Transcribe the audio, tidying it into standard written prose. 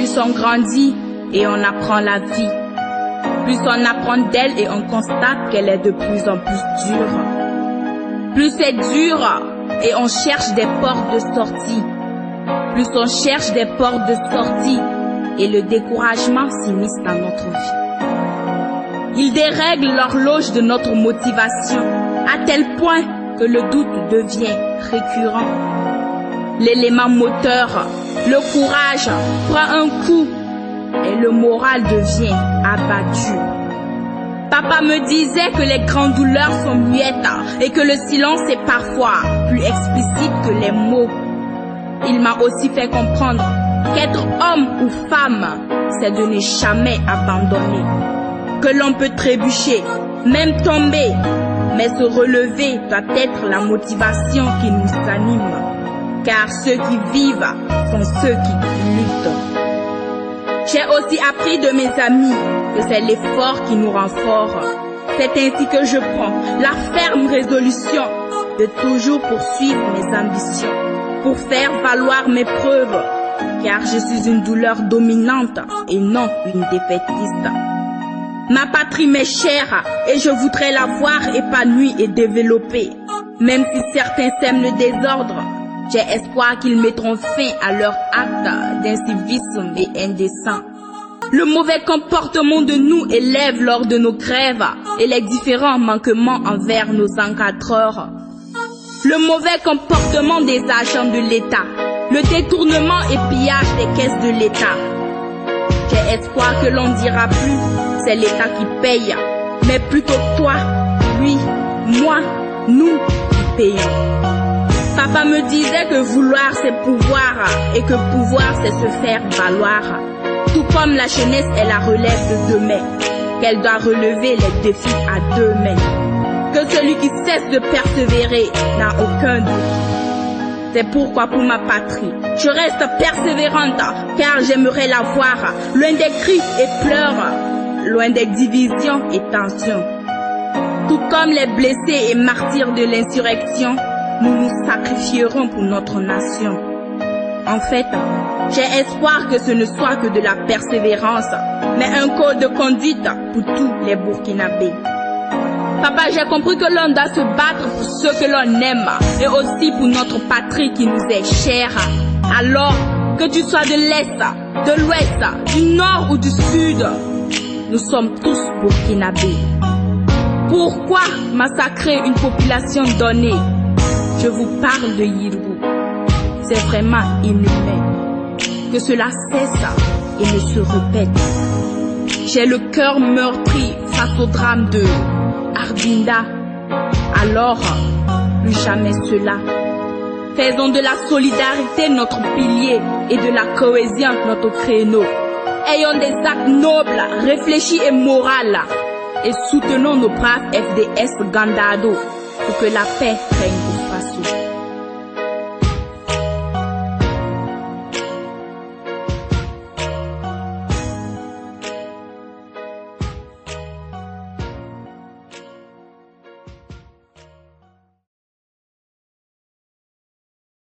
Plus on grandit et on apprend la vie, plus on apprend d'elle et on constate qu'elle est de plus en plus dure. Plus c'est dur et on cherche des portes de sortie, plus on cherche des portes de sortie et le découragement s'immisce dans notre vie. Il dérègle l'horloge de notre motivation à tel point que le doute devient récurrent. L'élément moteur, le courage, prend un coup et le moral devient abattu. Papa me disait que les grandes douleurs sont muettes et que le silence est parfois plus explicite que les mots. Il m'a aussi fait comprendre qu'être homme ou femme, c'est de ne jamais abandonner. Que l'on peut trébucher, même tomber, mais se relever doit être la motivation qui nous anime. Car ceux qui vivent sont ceux qui luttent. J'ai aussi appris de mes amis que c'est l'effort qui nous rend forts. C'est ainsi que je prends la ferme résolution de toujours poursuivre mes ambitions, pour faire valoir mes preuves, car je suis une douleur dominante et non une défaitiste. Ma patrie m'est chère et je voudrais la voir épanouie et développée. Même si certains sèment le désordre, j'ai espoir qu'ils mettront fin à leur acte d'incivisme et indécent. Le mauvais comportement de nous élève lors de nos grèves et les différents manquements envers nos encadreurs. Le mauvais comportement des agents de l'État, le détournement et pillage des caisses de l'État. J'ai espoir que l'on dira plus, c'est l'État qui paye, mais plutôt toi, lui, moi, nous qui payons. Papa me disait que vouloir c'est pouvoir et que pouvoir c'est se faire valoir. Tout comme la jeunesse est la relève de demain, qu'elle doit relever les défis à deux mains. Que celui qui cesse de persévérer n'a aucun doute. C'est pourquoi pour ma patrie, je reste persévérante car j'aimerais la voir loin des cris et pleurs, loin des divisions et tensions. Tout comme les blessés et martyrs de l'insurrection, nous nous sacrifierons pour notre nation. En fait, j'ai espoir que ce ne soit que de la persévérance, mais un code de conduite pour tous les Burkinabés. Papa, j'ai compris que l'on doit se battre pour ceux que l'on aime et aussi pour notre patrie qui nous est chère. Alors, que tu sois de l'Est, de l'Ouest, du Nord ou du Sud, nous sommes tous Burkinabés. Pourquoi massacrer une population donnée? Je vous parle de Yirgou. C'est vraiment inhumain. Que cela cesse et ne se répète. J'ai le cœur meurtri face au drame de Arbinda. Alors, plus jamais cela. Faisons de la solidarité notre pilier et de la cohésion notre créneau. Ayons des actes nobles, réfléchis et moraux. Et soutenons nos braves FDS Gandado pour que la paix règne.